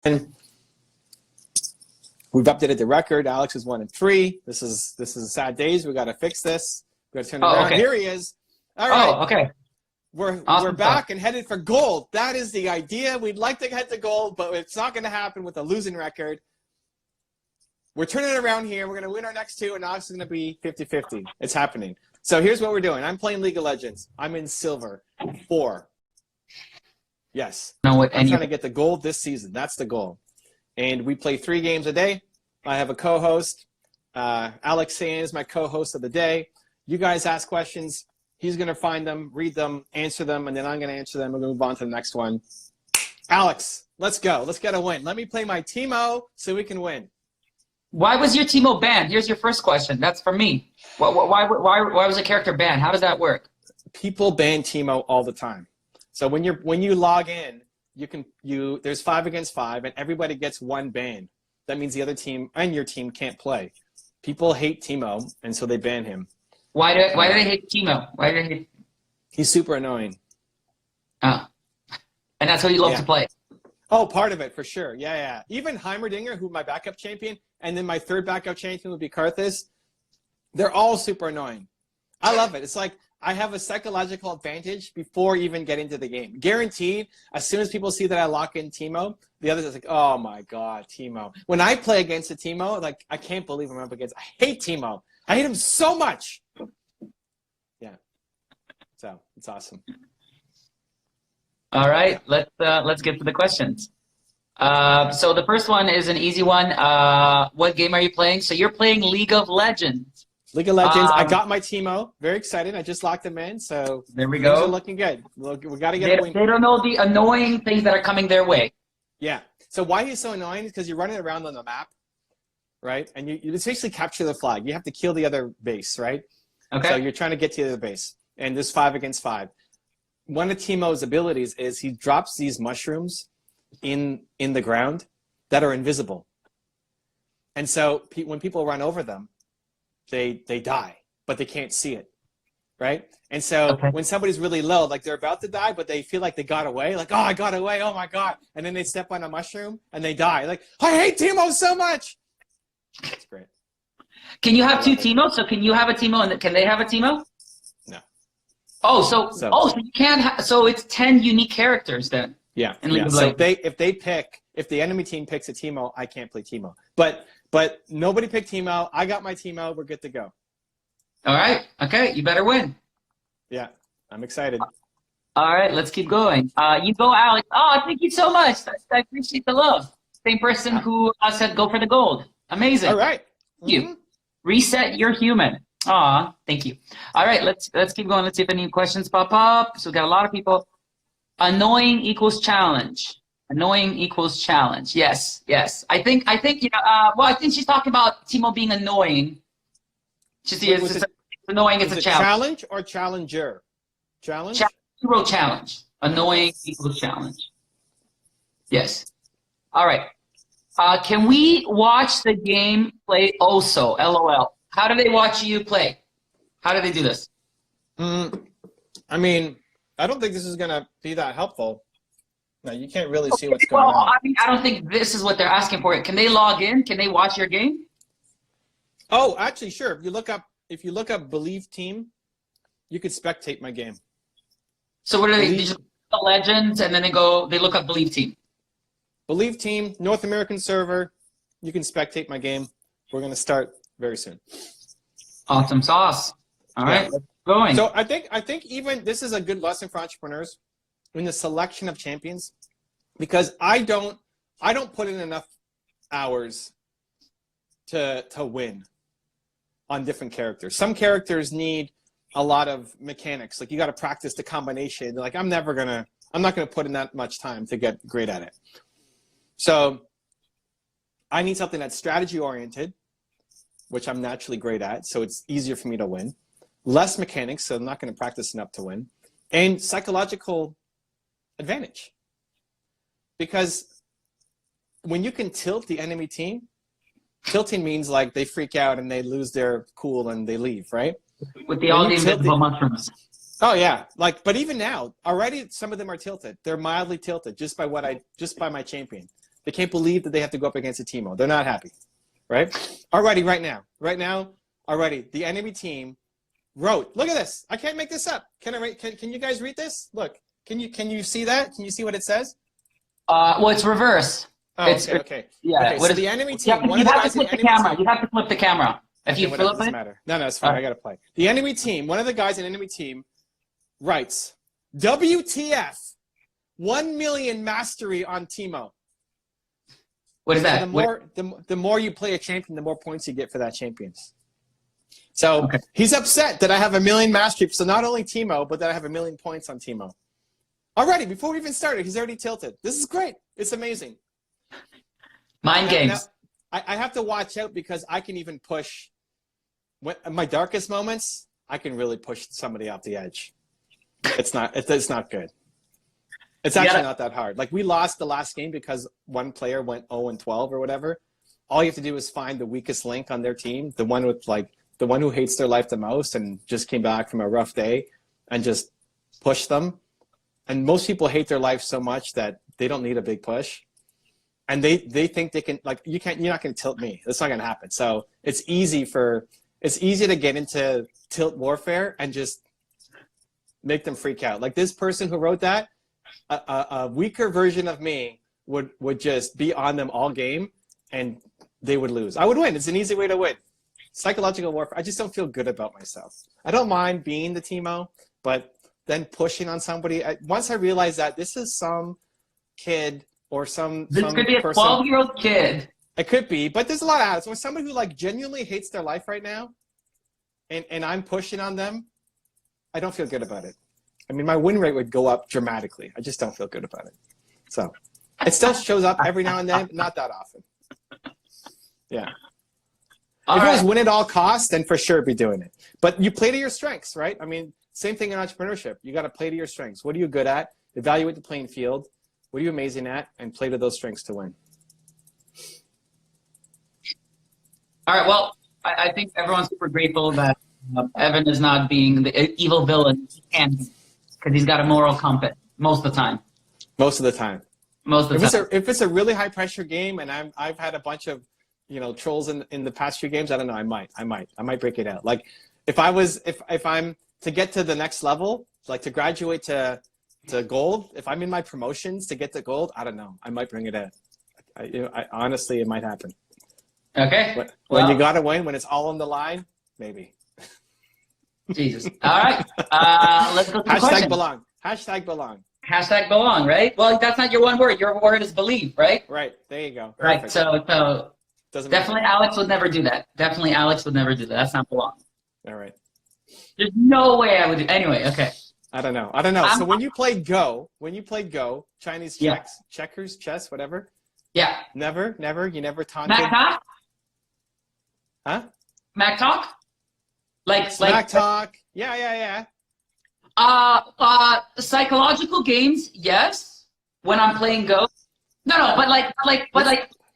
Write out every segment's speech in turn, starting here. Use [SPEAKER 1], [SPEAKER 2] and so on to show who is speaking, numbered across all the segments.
[SPEAKER 1] And we've updated the record. Alex is 1-3. This is sad days. We got to fix this. We got to turn it around.
[SPEAKER 2] Okay.
[SPEAKER 1] Here he is. All right.
[SPEAKER 2] Oh, okay.
[SPEAKER 1] We're
[SPEAKER 2] Awesome
[SPEAKER 1] back
[SPEAKER 2] stuff.
[SPEAKER 1] and headed for gold. That is the idea. We'd like to head to gold, but it's not going to happen with a losing record. We're turning it around here. We're going to win our next two, and Alex is going to be 50-50. It's happening. So here's what we're doing. I'm playing League of Legends. I'm in silver 4. Yes.
[SPEAKER 2] Know what?
[SPEAKER 1] I'm trying to get the gold this season. That's the goal. And we play 3 games a day. I have a co-host. Alexei is my co-host of the day. You guys ask questions. He's going to find them, read them, answer them, and then I'm going to answer them. We're going to move on to the next one. Alex, let's go. Let's get a win. Let me play my Teemo so we can win.
[SPEAKER 2] Why was your Teemo banned? Here's your first question. That's for me. Why was a character banned? How does that work?
[SPEAKER 1] People ban Teemo all the time. So when you log in, there's 5 against 5, and everybody gets 1 ban. That means the other team and your team can't play. People hate Teemo, and so they ban him.
[SPEAKER 2] Why do they hate Teemo? Why do they hate?
[SPEAKER 1] He's super annoying.
[SPEAKER 2] Oh. And that's what you love to play.
[SPEAKER 1] Oh, part of it, for sure. Yeah, yeah. Even Heimerdinger, who's my backup champion, and then my third backup champion would be Karthus, they're all super annoying. I love it. It's like I have a psychological advantage before even getting to the game. Guaranteed, as soon as people see that I lock in Teemo, the others are like, oh my God, Teemo. When I play against a Teemo, like, I can't believe I'm up against. I hate Teemo. I hate him so much. Yeah. So it's awesome.
[SPEAKER 2] All right, let's get to the questions. So the first one is an easy one. What game are you playing? So you're playing League of Legends.
[SPEAKER 1] League of Legends. I got my Teemo. Very excited. I just locked him in. So
[SPEAKER 2] there we
[SPEAKER 1] things
[SPEAKER 2] go.
[SPEAKER 1] are looking good. We got to get a win.
[SPEAKER 2] They don't know the annoying things that are coming their way.
[SPEAKER 1] Yeah. So why he's so annoying is because you're running around on the map, right? And you essentially capture the flag. You have to kill the other base, right?
[SPEAKER 2] Okay.
[SPEAKER 1] So you're trying to get to the other base. And there's 5 against 5. One of Teemo's abilities is he drops these mushrooms in the ground that are invisible. And so when people run over them, they die, but they can't see it, right? And so when somebody's really low, like they're about to die, but they feel like they got away, like, oh, I got away, oh my God. And then they step on a mushroom and they die. Like, I hate Teemo so much. That's great.
[SPEAKER 2] Can you have 2 Teemos? So can you have a Teemo and can they have a Teemo?
[SPEAKER 1] No.
[SPEAKER 2] Oh, so you can't. So it's 10 unique characters then.
[SPEAKER 1] Yeah. So if the enemy team picks a Teemo, I can't play Teemo. But nobody picked Teemo. I got my Teemo. We're good to go.
[SPEAKER 2] All right. Okay. You better win.
[SPEAKER 1] Yeah. I'm excited.
[SPEAKER 2] All right. Let's keep going. You go, Alex. Oh, thank you so much. I appreciate the love. Same person who said go for the gold. Amazing.
[SPEAKER 1] All right.
[SPEAKER 2] Thank you. Reset your human. Aw, thank you. All right, let's keep going. Let's see if any questions pop up. So we got a lot of people. Annoying equals challenge. Annoying equals challenge. Yes, yes. I think you know. Well, I think she's talking about Teemo being annoying. She's it's annoying. It's a challenge.
[SPEAKER 1] Challenge or challenger? Challenge.
[SPEAKER 2] Hero challenge. Annoying equals challenge. Yes. All right. Can we watch the game play also? LOL. How do they watch you play? How do they do this?
[SPEAKER 1] I mean, I don't think this is going to be that helpful. No, you can't really see what's going on.
[SPEAKER 2] I mean, I don't think this is what they're asking for. Can they log in? Can they watch your game?
[SPEAKER 1] Oh, actually, sure. If you look up Believe Team, you could spectate my game.
[SPEAKER 2] So what are they? They just look up Legends and then they look up Believe Team. Believe
[SPEAKER 1] Team, North American server. You can spectate my game. We're going to start very soon.
[SPEAKER 2] Awesome sauce. All right, let's go going.
[SPEAKER 1] So I think even this is a good lesson for entrepreneurs in the selection of champions, because I don't put in enough hours to win on different characters. Some characters need a lot of mechanics. Like you got to practice the combination. Like I'm not gonna put in that much time to get great at it. So I need something that's strategy oriented, which I'm naturally great at, so it's easier for me to win. Less mechanics, so I'm not going to practice enough to win. And psychological advantage. Because when you can tilt the enemy team, tilting means like they freak out and they lose their cool and they leave, right?
[SPEAKER 2] With all the invisible mushrooms.
[SPEAKER 1] Oh yeah, but even now, already some of them are tilted. They're mildly tilted just by my champion. They can't believe that they have to go up against a Teemo. They're not happy, right? Alrighty, right now, alrighty, the enemy team wrote. Look at this. I can't make this up. Can you guys read this? Look. Can you see that? Can you see what it says?
[SPEAKER 2] Well, it's reverse.
[SPEAKER 1] Oh, okay.
[SPEAKER 2] Yeah.
[SPEAKER 1] Okay, so the enemy team.
[SPEAKER 2] You have to flip the camera. You have to flip the camera. If you flip it.
[SPEAKER 1] Matter. No, it's fine. I gotta play. The enemy team. One of the guys in enemy team writes, "WTF? 1 million mastery on Teemo."
[SPEAKER 2] What is that?
[SPEAKER 1] The more you play a champion, the more points you get for that champions. So he's upset that I have 1 million mastery. So not only Teemo, but that I have 1 million points on Teemo. Alrighty, before we even started, he's already tilted. This is great. It's amazing.
[SPEAKER 2] Mind games.
[SPEAKER 1] Now, I have to watch out because I can even push. In my darkest moments, I can really push somebody off the edge. It's not good. It's actually not that hard. Like, we lost the last game because one player went 0-12 or whatever. All you have to do is find the weakest link on their team, the one who hates their life the most and just came back from a rough day, and just push them. And most people hate their life so much that they don't need a big push. And they think they can, like, you're not going to tilt me. That's not going to happen. So it's easy to get into tilt warfare and just make them freak out. Like this person who wrote that, a weaker version of me would just be on them all game and they would lose. I would win. It's an easy way to win. Psychological warfare. I just don't feel good about myself. I don't mind being the Teemo, but then pushing on somebody. Once I realized that this is some kid or
[SPEAKER 2] this could be a 12-year-old kid.
[SPEAKER 1] It could be, but there's a lot of ads. When somebody who like genuinely hates their life right now, and I'm pushing on them, I don't feel good about it. I mean, my win rate would go up dramatically. I just don't feel good about it. So it still shows up every now and then, but not that often. Yeah. If it was win at all costs, then for sure be doing it. But you play to your strengths, right? I mean, same thing in entrepreneurship. You got to play to your strengths. What are you good at? Evaluate the playing field. What are you amazing at? And play to those strengths to win.
[SPEAKER 2] All right. Well, I think everyone's super grateful that Evan is not being the evil villain he can be, because he's got a moral compass most of the time. Most of the time.
[SPEAKER 1] If it's a really high pressure game, and I've had a bunch of trolls in the past few games, I don't know. I might break it out. Like if I'm to get to the next level, like to graduate to gold, if I'm in my promotions to get to gold, I don't know. I might bring it out. I honestly, it might happen.
[SPEAKER 2] Okay.
[SPEAKER 1] When you gotta win, when it's all on the line, maybe.
[SPEAKER 2] Jesus. All right. Let's go to the question.
[SPEAKER 1] belong. Hashtag belong.
[SPEAKER 2] Hashtag belong, right? Well, that's not your one word. Your word is believe, right?
[SPEAKER 1] Right. There you go.
[SPEAKER 2] Right.
[SPEAKER 1] Perfect.
[SPEAKER 2] So definitely Alex would never do that. Definitely Alex would never do that. That's not belong.
[SPEAKER 1] All right.
[SPEAKER 2] There's no way I would do. Anyway, okay.
[SPEAKER 1] I don't know. So when you played Go, Chinese checkers, chess, whatever.
[SPEAKER 2] Yeah.
[SPEAKER 1] Never. You never taunted.
[SPEAKER 2] Mac Talk?
[SPEAKER 1] Huh?
[SPEAKER 2] Mac Talk?
[SPEAKER 1] Smack Talk. Yeah.
[SPEAKER 2] Psychological games, yes. When I'm playing Go. No, but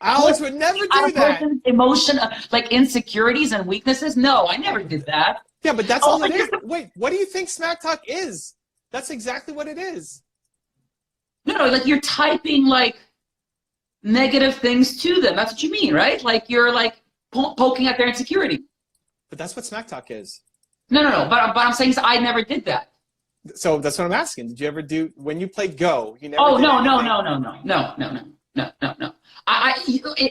[SPEAKER 1] Alex would never do that.
[SPEAKER 2] Emotion, like insecurities and weaknesses. No, I never did that.
[SPEAKER 1] Yeah, but that's all it is. Wait, what do you think Smack Talk is? That's exactly what it is.
[SPEAKER 2] No, like you're typing like negative things to them. That's what you mean, right? Like you're like poking at their insecurity.
[SPEAKER 1] But that's what Smack Talk is. No.
[SPEAKER 2] But I'm saying I never did that.
[SPEAKER 1] So that's what I'm asking. Did you ever do when you played Go? You never.
[SPEAKER 2] Oh no.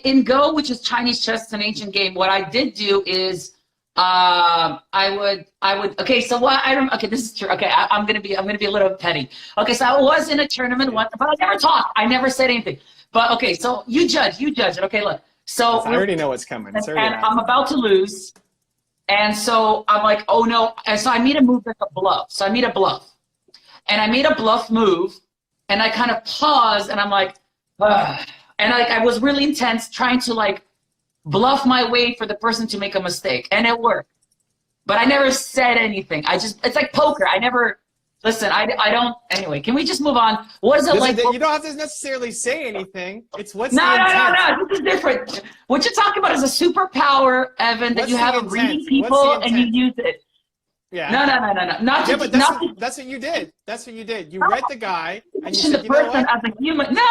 [SPEAKER 2] In Go, which is Chinese chess, it's an ancient game. What I did do is I would. Okay, so what I don't. Okay, this is true. Okay, I'm gonna be a little petty. Okay, so I was in a tournament once, but I never talked. I never said anything. But okay, so you judge it. Okay, look. So
[SPEAKER 1] I already know what's coming.
[SPEAKER 2] And I'm about to lose. And so I'm like, oh no. And so I made a move like a bluff. So I made a bluff. And I made a bluff move. And I kind of paused and I'm like, ugh. And I was really intense trying to like bluff my way for the person to make a mistake. And it worked. But I never said anything. It's like poker. I never, listen, I don't, anyway, can we just move on? What is it like?
[SPEAKER 1] You don't have to necessarily say anything. It's what's
[SPEAKER 2] No,
[SPEAKER 1] the intent.
[SPEAKER 2] no. This is different. What you're talking about is a superpower, Evan, that you have of reading people and you use it.
[SPEAKER 1] Yeah.
[SPEAKER 2] No. Not
[SPEAKER 1] Yeah,
[SPEAKER 2] to,
[SPEAKER 1] but
[SPEAKER 2] not to
[SPEAKER 1] that's what you did. That's what you did. You read the guy and you
[SPEAKER 2] mention
[SPEAKER 1] said,
[SPEAKER 2] the
[SPEAKER 1] you know
[SPEAKER 2] person
[SPEAKER 1] what?
[SPEAKER 2] as a human. No.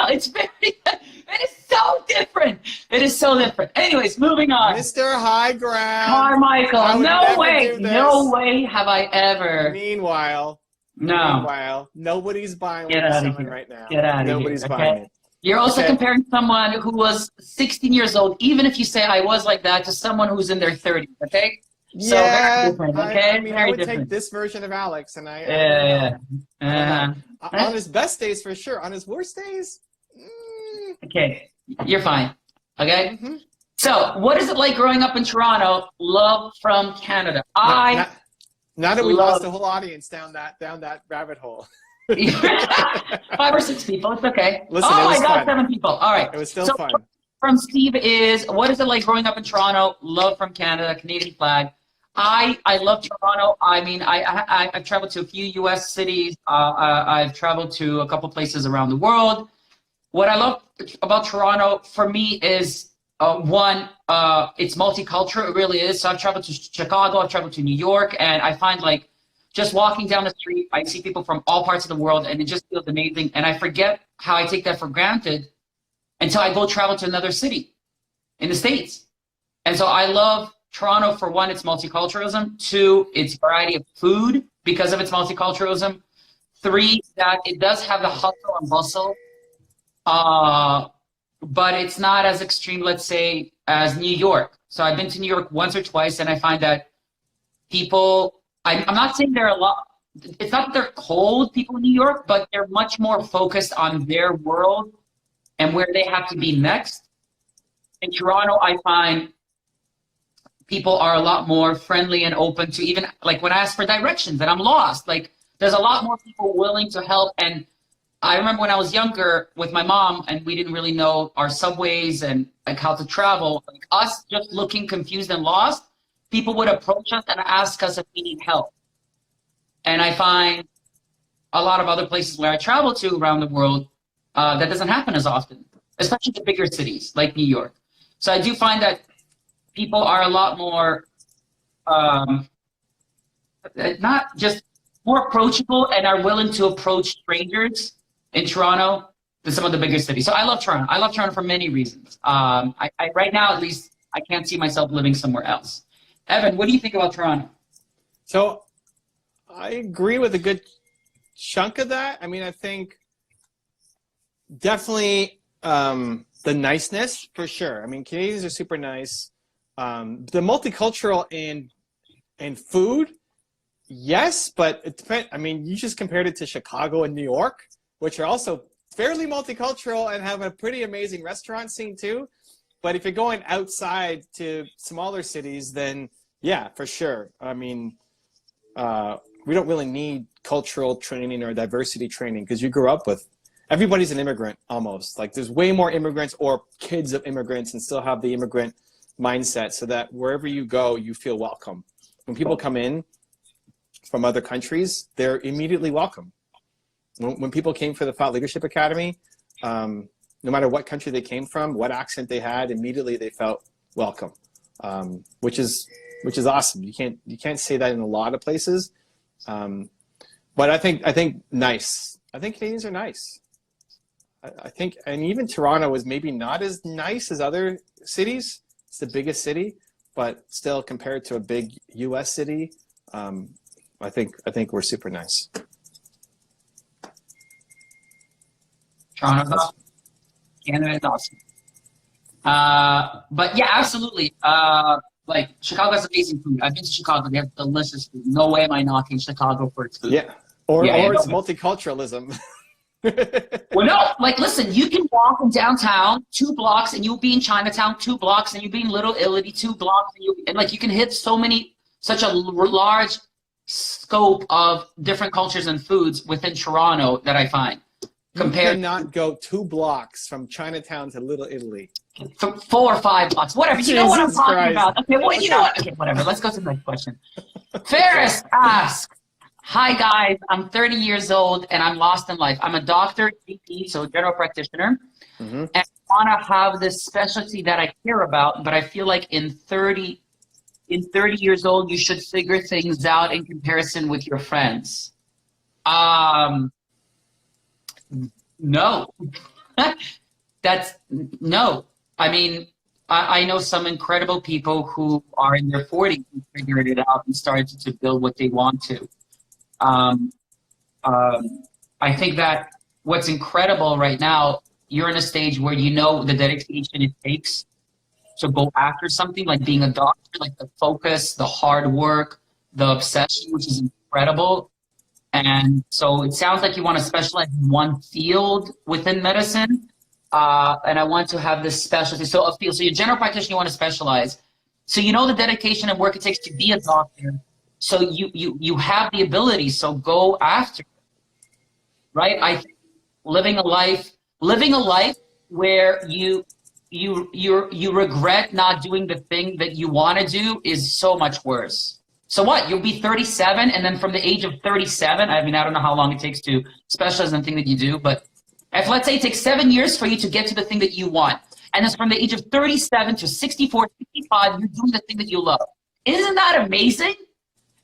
[SPEAKER 2] It's very, it is so different. It is so different. Anyways, moving on.
[SPEAKER 1] Mr. High Ground. I
[SPEAKER 2] Carmichael,
[SPEAKER 1] would
[SPEAKER 2] no
[SPEAKER 1] never
[SPEAKER 2] way.
[SPEAKER 1] do this.
[SPEAKER 2] No way have I ever.
[SPEAKER 1] Meanwhile, nobody's buying what
[SPEAKER 2] Get
[SPEAKER 1] you're
[SPEAKER 2] out of
[SPEAKER 1] selling
[SPEAKER 2] here.
[SPEAKER 1] right now.
[SPEAKER 2] Get out of here.
[SPEAKER 1] Nobody's
[SPEAKER 2] Okay.
[SPEAKER 1] buying it.
[SPEAKER 2] You're also
[SPEAKER 1] Okay.
[SPEAKER 2] comparing someone who was 16 years old, even if you say I was like that, to someone who's in their 30s, okay? So
[SPEAKER 1] Yeah,
[SPEAKER 2] very different, okay?
[SPEAKER 1] I mean, I
[SPEAKER 2] very
[SPEAKER 1] would
[SPEAKER 2] different.
[SPEAKER 1] take this version of Alex, and I don't
[SPEAKER 2] Yeah.
[SPEAKER 1] know. I don't know. On his best days, for sure. On his worst days,
[SPEAKER 2] Okay, you're fine, okay?
[SPEAKER 1] mhm.
[SPEAKER 2] So, what is it like growing up in Toronto? Love from Canada.
[SPEAKER 1] Now that we
[SPEAKER 2] love-
[SPEAKER 1] lost the whole audience down that rabbit hole.
[SPEAKER 2] 5 or 6 people, it's okay.
[SPEAKER 1] Listen,
[SPEAKER 2] oh
[SPEAKER 1] it
[SPEAKER 2] my
[SPEAKER 1] was
[SPEAKER 2] God,
[SPEAKER 1] fun.
[SPEAKER 2] 7 people. All right.
[SPEAKER 1] It was still
[SPEAKER 2] So,
[SPEAKER 1] fun.
[SPEAKER 2] from Steve is, what is it like growing up in Toronto? Love from Canada, Canadian flag. I love Toronto. I mean, I've traveled to a few U.S. cities. I've traveled to a couple places around the world. What I love about Toronto, for me, is one, it's multicultural. It really is. So I've traveled to Chicago. I've traveled to New York, and I find like just walking down the street, I see people from all parts of the world, and it just feels amazing. And I forget how I take that for granted until I go travel to another city in the States. And so I love Toronto for one, its multiculturalism. 2, its variety of food because of its multiculturalism. 3, that it does have the hustle and bustle, but it's not as extreme, let's say, as New York. So I've been to New York once or twice, and I find that people, I'm not saying they're a lot, it's not that they're cold, people in New York, but they're much more focused on their world and where they have to be next. In Toronto, I find people are a lot more friendly and open to, even like when I ask for directions and I'm lost, like there's a lot more people willing to help. And I remember when I was younger with my mom and we didn't really know our subways and like how to travel, like us just looking confused and lost, people would approach us and ask us if we need help. And I find a lot of other places where I travel to around the world, that doesn't happen as often, especially the bigger cities like New York. So I do find that people are a lot more, not just more approachable and are willing to approach strangers in Toronto than some of the bigger cities. So I love Toronto. I love Toronto for many reasons. I right now, at least, I can't see myself living somewhere else. Evan, what do you think about Toronto?
[SPEAKER 1] So I agree with a good chunk of that. I mean, I think definitely the niceness for sure. I mean, Canadians are super nice. The multicultural and food, yes, but it depends. I mean, you just compared it to Chicago and New York, which are also fairly multicultural and have a pretty amazing restaurant scene too. But if you're going outside to smaller cities, then yeah, for sure. I mean, we don't really need cultural training or diversity training because you grew up with, everybody's an immigrant almost. Like there's way more immigrants or kids of immigrants and still have the immigrant mindset so that wherever you go, you feel welcome. When people come in from other countries, they're immediately welcome. When people came for the Thought Leadership Academy, no matter what country they came from, what accent they had, immediately they felt welcome, which is awesome. You can't say that in a lot of places, but I think nice. I think Canadians are nice. I think, and even Toronto is maybe not as nice as other cities. It's the biggest city, but still compared to a big U.S. city, I think we're super nice.
[SPEAKER 2] Toronto's awesome. Canada is awesome. But yeah, absolutely. Like Chicago has amazing food. I've been to Chicago. They have delicious food. No way am I knocking Chicago for its food.
[SPEAKER 1] Yeah, or it's multiculturalism.
[SPEAKER 2] Well, no, like listen, you can walk in downtown 2 blocks and you'll be in Chinatown 2 blocks and you'll be in Little Italy 2 blocks and like you can hit such a large scope of different cultures and foods within Toronto that I find.
[SPEAKER 1] You cannot go 2 blocks from Chinatown to Little Italy.
[SPEAKER 2] 4 or 5 blocks, whatever. You know what I'm talking about. Okay, well, you know what? Okay, whatever. Let's go to the next question. Ferris asks, hi guys, I'm 30 years old and I'm lost in life. I'm a doctor, GP, so general practitioner, and I want to have this specialty that I care about, but I feel like in 30 in 30 years old, you should figure things out in comparison with your friends. No. That's no. I mean, I know some incredible people who are in their 40s who figured it out and started to build what they want to. I think that what's incredible right now, you're in a stage where you know the dedication it takes to go after something, like being a doctor, like the focus, the hard work, the obsession, which is incredible. And so it sounds like you want to specialize in one field within medicine. And I want to have this specialty. So a field, so you're a general practitioner, you want to specialize. So you know the dedication and work it takes to be a doctor. So you have the ability, so go after it. Right? I think living a life where you regret not doing the thing that you want to do is so much worse. So what? You'll be 37, and then from the age of 37, I mean, I don't know how long it takes to specialize in the thing that you do, but if let's say it takes 7 years for you to get to the thing that you want, and then from the age of 37 to 64, 65, you're doing the thing that you love. Isn't that amazing?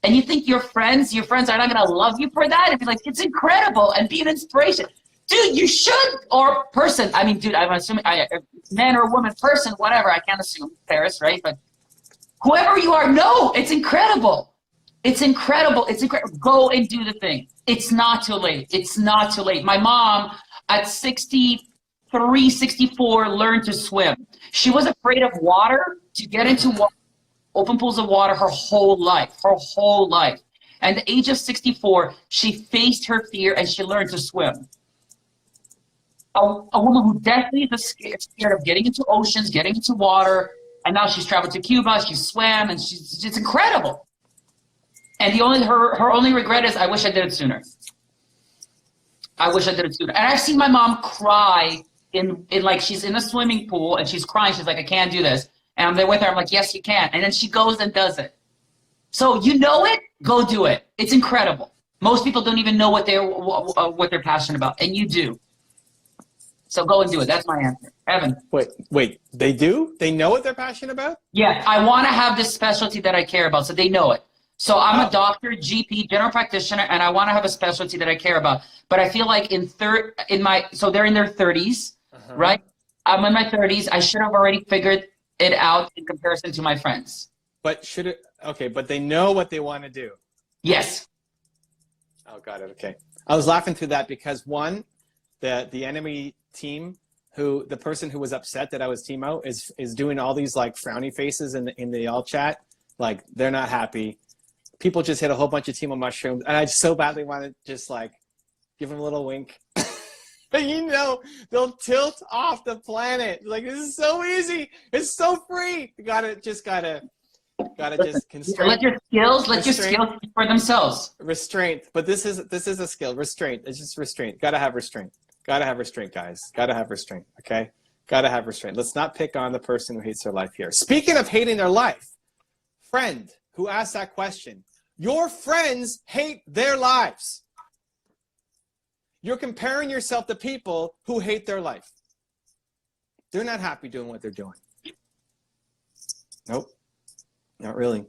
[SPEAKER 2] And you think your friends are not going to love you for that? And be like, it's incredible, and be an inspiration. Dude, you should, or person. I mean, dude, I'm assuming, man or woman, person, whatever. I can't assume Paris, right? But whoever you are, no, it's incredible. It's incredible. It's incredible. Go and do the thing. It's not too late. It's not too late. My mom, at 63, 64, learned to swim. She was afraid of water, to get into water, open pools of water her whole life. And at the age of 64, she faced her fear and she learned to swim. A woman who definitely is scared of getting into oceans, getting into water, and now she's traveled to Cuba, she swam, and it's incredible. And her only regret is, I wish I did it sooner. I wish I did it sooner. And I've seen my mom cry in like, she's in a swimming pool and she's crying. She's like, I can't do this. And I'm there with her. I'm like, yes, you can. And then she goes and does it. So you know it, go do it. It's incredible. Most people don't even know what they're passionate about, and you do. So go and do it. That's my answer. Evan.
[SPEAKER 1] Wait, they do? They know what they're passionate about?
[SPEAKER 2] Yeah, I want to have this specialty that I care about, so they know it. So I'm a doctor, GP, general practitioner, and I want to have a specialty that I care about. But I feel like so they're in their 30s, right? I'm in my 30s. I should have already figured it out in comparison to my friends.
[SPEAKER 1] But but they know what they want to do.
[SPEAKER 2] Yes.
[SPEAKER 1] Oh, got it. Okay. I was laughing through that because one, the enemy team, the person who was upset that I was Teemo is doing all these like frowny faces in the all chat, like they're not happy. People just hit a whole bunch of Teemo mushrooms, and I so badly want to just like give them a little wink. But you know, they'll tilt off the planet. Like, this is so easy. It's so free. You gotta just constrain.
[SPEAKER 2] Let your skills speak for themselves.
[SPEAKER 1] Restraint. But this is a skill. Restraint. It's just restraint. Gotta have restraint. Gotta have restraint, guys. Gotta have restraint. Okay? Gotta have restraint. Let's not pick on the person who hates their life here. Speaking of hating their life, friend who asked that question, your friends hate their lives. You're comparing yourself to people who hate their life. They're not happy doing what they're doing. Nope, not really.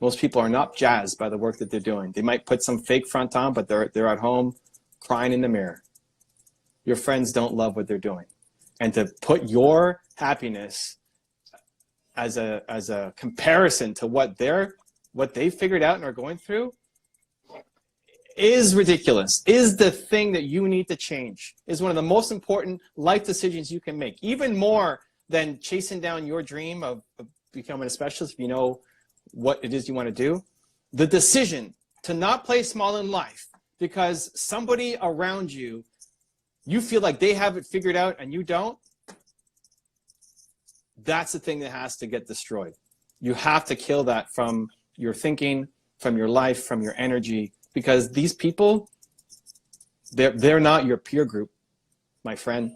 [SPEAKER 1] Most people are not jazzed by the work that they're doing. They might put some fake front on, but they're at home crying in the mirror. Your friends don't love what they're doing. And to put your happiness as a comparison to what they figured out and are going through is ridiculous, is the thing that you need to change, is one of the most important life decisions you can make, even more than chasing down your dream of becoming a specialist if you know what it is you want to do. The decision to not play small in life because somebody around you feel like they have it figured out and you don't, that's the thing that has to get destroyed. You have to kill that from your thinking, from your life, from your energy, because these people, they're not your peer group, my friend.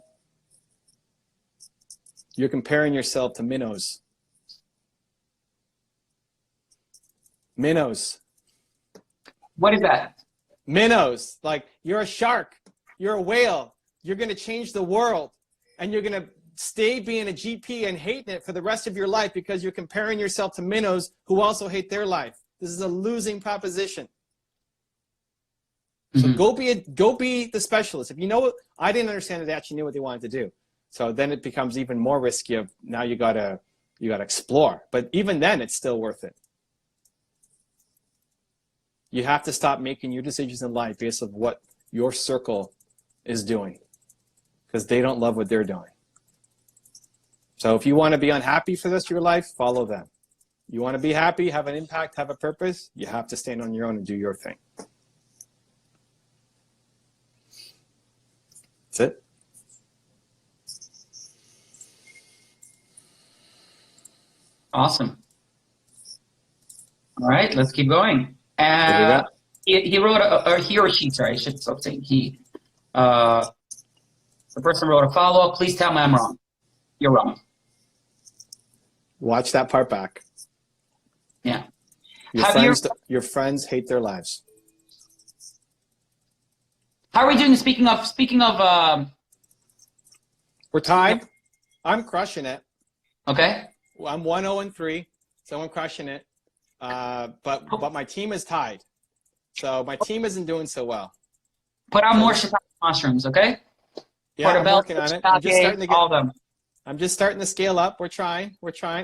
[SPEAKER 1] You're comparing yourself to minnows. Minnows.
[SPEAKER 2] What is that?
[SPEAKER 1] Minnows. Like, you're a shark. You're a whale. You're going to change the world. And you're going to stay being a GP and hating it for the rest of your life because you're comparing yourself to minnows who also hate their life. This is a losing proposition. So go be the specialist. If you know, I didn't understand that they actually knew what they wanted to do. So then it becomes even more risky of now you gotta explore. But even then, it's still worth it. You have to stop making your decisions in life based on what your circle is doing, because they don't love what they're doing. So if you want to be unhappy for the rest of your life, follow them. You want to be happy, have an impact, have a purpose, you have to stand on your own and do your thing. That's it.
[SPEAKER 2] Awesome. All right, let's keep going. He wrote, or he or she, sorry, I should stop saying he. The person wrote a follow-up. Please tell me I'm wrong. You're wrong.
[SPEAKER 1] Watch that part back.
[SPEAKER 2] Yeah.
[SPEAKER 1] Your friends hate their lives.
[SPEAKER 2] How are we doing? Speaking of,
[SPEAKER 1] we're tied. I'm crushing it.
[SPEAKER 2] Okay.
[SPEAKER 1] I'm 1-0-3, so I'm crushing it. But my team is tied, so my team isn't doing so well.
[SPEAKER 2] Put out more shiitake mushrooms, okay?
[SPEAKER 1] Yeah, I'm working on it. I'm just starting to get
[SPEAKER 2] all of them.
[SPEAKER 1] I'm just starting to scale up. We're trying.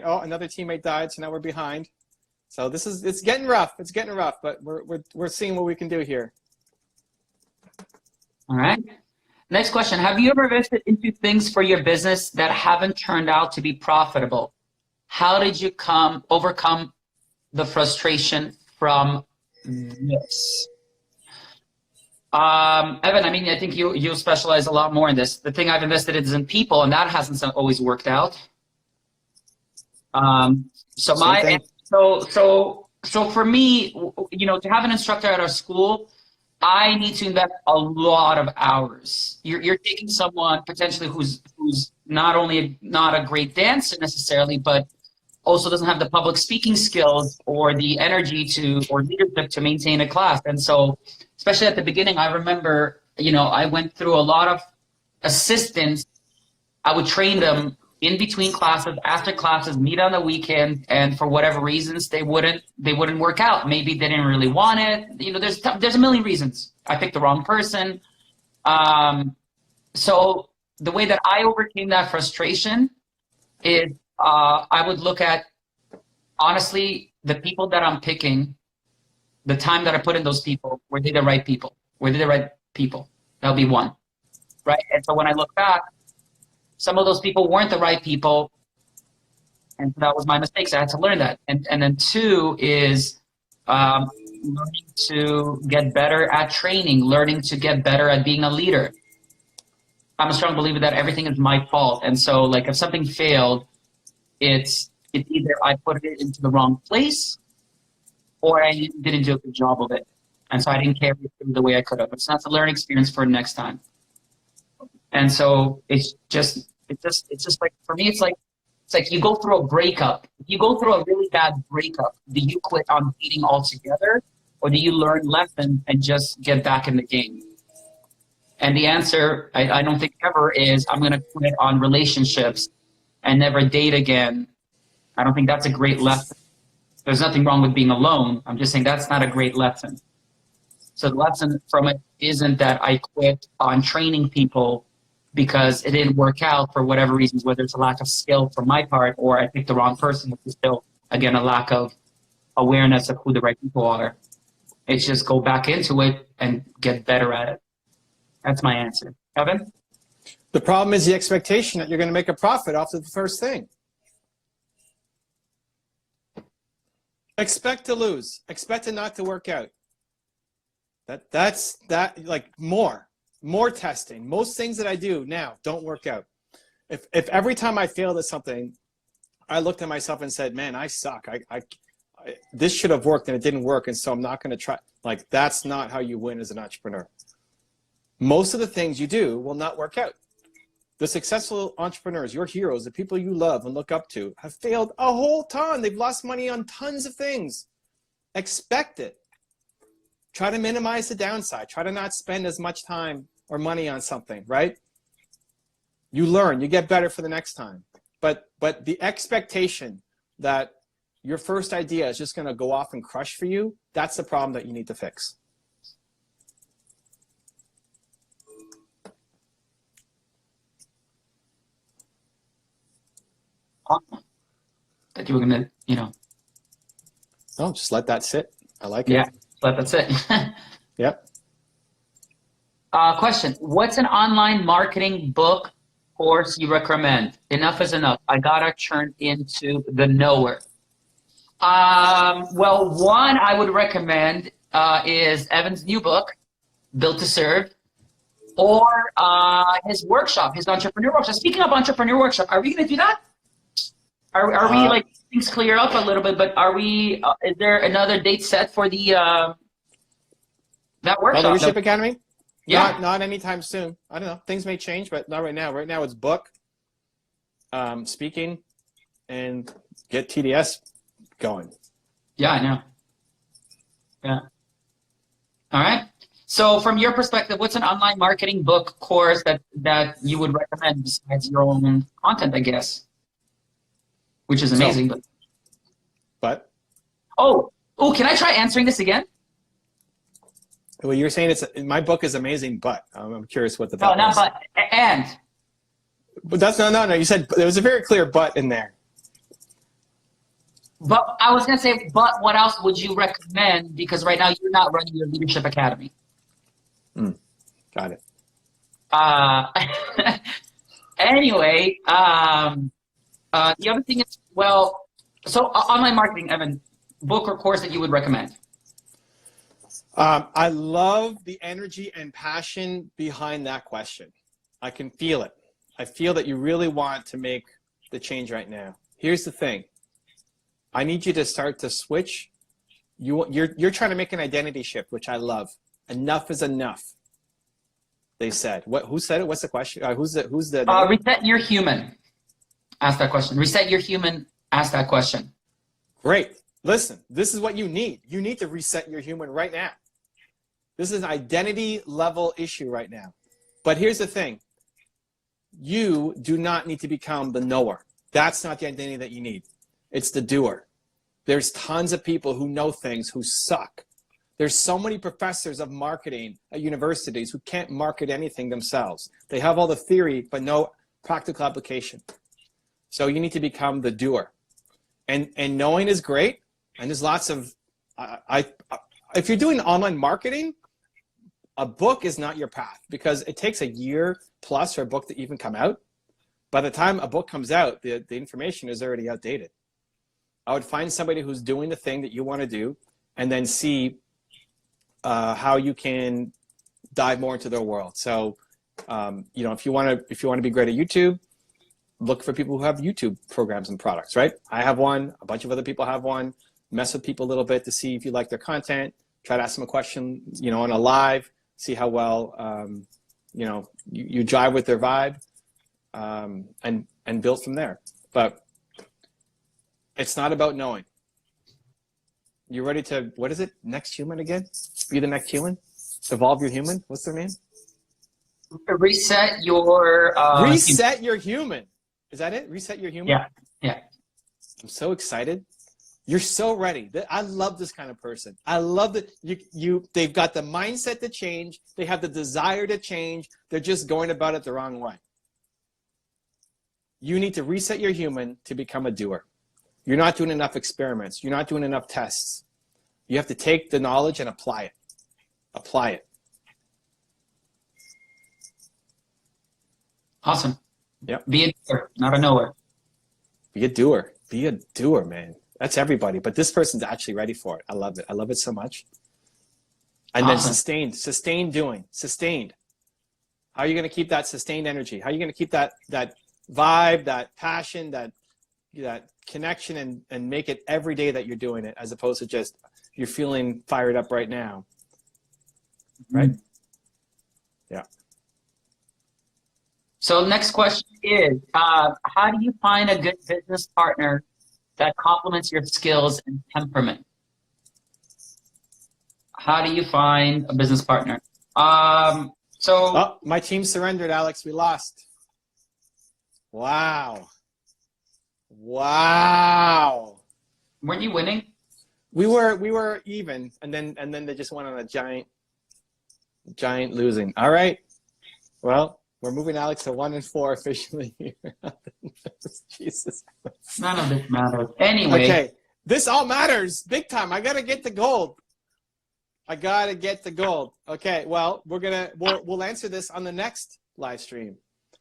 [SPEAKER 1] Oh, another teammate died, so now we're behind. So it's getting rough. It's getting rough, but we're seeing what we can do here.
[SPEAKER 2] All right. Next question. Have you ever invested into things for your business that haven't turned out to be profitable? How did you overcome the frustration from this? Evan, I mean, I think you specialize a lot more in this. The thing I've invested in is in people, and that hasn't always worked out. So for me, to have an instructor at our school, I need to invest a lot of hours. You're taking someone potentially who's not only not a great dancer necessarily, but also doesn't have the public speaking skills or the energy or leadership to maintain a class. And so, especially at the beginning, I remember, I went through a lot of assistants. I would train them in between classes, after classes, meet on the weekend, and for whatever reasons, they wouldn't work out. Maybe they didn't really want it. There's a million reasons. I picked the wrong person. So the way that I overcame that frustration is I would look at, honestly, the people that I'm picking, the time that I put in those people, were they the right people? Were they the right people? That'll be one, right? And so when I look back, some of those people weren't the right people, and that was my mistake. So I had to learn that. And then two is learning to get better at training, learning to get better at being a leader. I'm a strong believer that everything is my fault. And so, like, if something failed, it's either I put it into the wrong place or I didn't do a good job of it. And so I didn't carry it through the way I could have. It's not a learning experience for next time. And so it's just like, for me, it's like you go through a breakup. If you go through a really bad breakup, do you quit on dating altogether, or do you learn lessons and just get back in the game? And the answer, I don't think ever, is I'm going to quit on relationships and never date again. I don't think that's a great lesson. There's nothing wrong with being alone. I'm just saying that's not a great lesson. So the lesson from it isn't that I quit on training people because it didn't work out for whatever reasons, whether it's a lack of skill from my part or I picked the wrong person, which is still, again, a lack of awareness of who the right people are. It's just go back into it and get better at it. That's my answer. Evan?
[SPEAKER 1] The problem is the expectation that you're going to make a profit off of the first thing. Expect to lose. Expect it not to work out. That's like more testing. Most things that I do now don't work out. If every time I failed at something, I looked at myself and said, man, I suck. This should have worked and it didn't work, and so I'm not going to try. Like, that's not how you win as an entrepreneur. Most of the things you do will not work out. The successful entrepreneurs, your heroes, the people you love and look up to, have failed a whole ton. They've lost money on tons of things. Expect it. Try to minimize the downside. Try to not spend as much time or money on something, right? You learn, you get better for the next time. But the expectation that your first idea is just going to go off and crush for you, that's the problem that you need to fix.
[SPEAKER 2] That you were gonna, you know.
[SPEAKER 1] Oh, just let that sit. I like it.
[SPEAKER 2] Yeah, but that's it.
[SPEAKER 1] Yep.
[SPEAKER 2] Question: what's an online marketing book course you recommend? Enough is enough. I gotta turn into the knower. Well, one I would recommend is Evan's new book, Built to Serve, or his workshop, his entrepreneur workshop. Speaking of entrepreneur workshop, are we gonna do that? Are we like things clear up a little bit? But are we? Is there another date set for the that workshop?
[SPEAKER 1] Leadership Academy?
[SPEAKER 2] Yeah.
[SPEAKER 1] Not anytime soon. I don't know. Things may change, but not right now. Right now it's book, speaking, and get TDS going.
[SPEAKER 2] Yeah, I know. Yeah. All right. So from your perspective, what's an online marketing book course that you would recommend besides your own content, I guess? Which is amazing.
[SPEAKER 1] But
[SPEAKER 2] oh, can I try answering this again?
[SPEAKER 1] well, you're saying my book is amazing, but I'm curious what the
[SPEAKER 2] No,
[SPEAKER 1] but
[SPEAKER 2] not
[SPEAKER 1] is.
[SPEAKER 2] but, and.
[SPEAKER 1] But that's no. You said there was a very clear but in there.
[SPEAKER 2] But I was going to say, but what else would you recommend? Because right now you're not running your leadership academy.
[SPEAKER 1] Got it.
[SPEAKER 2] Anyway, the other thing is, well, so online marketing, Evan, book or course that you would recommend?
[SPEAKER 1] I love the energy and passion behind that question. I can feel it. I feel that you really want to make the change right now. Here's the thing. I need you to start to switch. You're trying to make an identity shift, which I love. Enough is enough. They said. Who said it? What's the question? Who's the?
[SPEAKER 2] Reset your human. Ask that question. Reset your human. Ask that question.
[SPEAKER 1] Great. Listen, this is what you need. You need to reset your human right now. This is an identity level issue right now. But here's the thing. You do not need to become the knower. That's not the identity that you need. It's the doer. There's tons of people who know things who suck. There's so many professors of marketing at universities who can't market anything themselves. They have all the theory, but no practical application. So you need to become the doer. And knowing is great. And there's lots of, if you're doing online marketing, a book is not your path because it takes a year plus for a book to even come out. By the time a book comes out, the information is already outdated. I would find somebody who's doing the thing that you want to do and then see how you can dive more into their world. So, if you want to be great at YouTube, look for people who have YouTube programs and products, right? I have one, a bunch of other people have one. Mess with people a little bit to see if you like their content. Try to ask them a question, on a live, see how well, you jive with their vibe, and build from there. But it's not about knowing. You're ready to, what is it? Next human again? Be the next human? Evolve your human? What's their name?
[SPEAKER 2] Reset your...
[SPEAKER 1] reset your human. Is that it? Reset your human?
[SPEAKER 2] Yeah.
[SPEAKER 1] I'm so excited. You're so ready. I love this kind of person. I love that they've got the mindset to change. They have the desire to change. They're just going about it the wrong way. You need to reset your human to become a doer. You're not doing enough experiments. You're not doing enough tests. You have to take the knowledge and apply it. Apply it.
[SPEAKER 2] Awesome.
[SPEAKER 1] Yep.
[SPEAKER 2] Be a doer, not a knower.
[SPEAKER 1] Be a doer. Be a doer, man. That's everybody. But this person's actually ready for it. I love it. I love it so much. And
[SPEAKER 2] Awesome.
[SPEAKER 1] then sustained doing. Sustained. How are you going to keep that sustained energy? How are you going to keep that vibe, that passion, that connection and make it every day that you're doing it as opposed to just you're feeling fired up right now. Right?
[SPEAKER 2] Mm-hmm.
[SPEAKER 1] Yeah.
[SPEAKER 2] So next question is, how do you find a good business partner that complements your skills and temperament? How do you find a business partner?
[SPEAKER 1] Oh, my team surrendered, Alex. We lost. Wow. Wow.
[SPEAKER 2] Weren't you winning?
[SPEAKER 1] We were even, and then they just went on a giant losing. All right. Well, we're moving Alex to 1-4 officially here. Jesus.
[SPEAKER 2] None of this matters. Anyway.
[SPEAKER 1] Okay. This all matters big time. I gotta get the gold. Okay. Well, we'll answer this on the next live stream.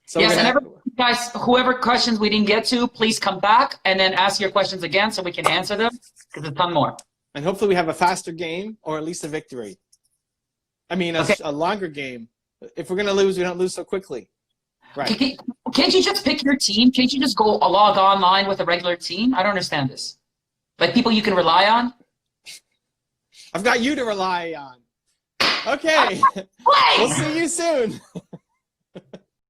[SPEAKER 1] So
[SPEAKER 2] yes, and guys, whoever questions we didn't get to, please come back and then ask your questions again so we can answer them, because there's a ton more.
[SPEAKER 1] And hopefully we have a faster game, or at least a victory. I mean, a longer game. If we're going to lose, we don't lose so quickly. Right.
[SPEAKER 2] Can't you just pick your team? Can't you just go log online with a regular team? I don't understand this. Like people you can rely on?
[SPEAKER 1] I've got you to rely on. Okay. We'll see you soon.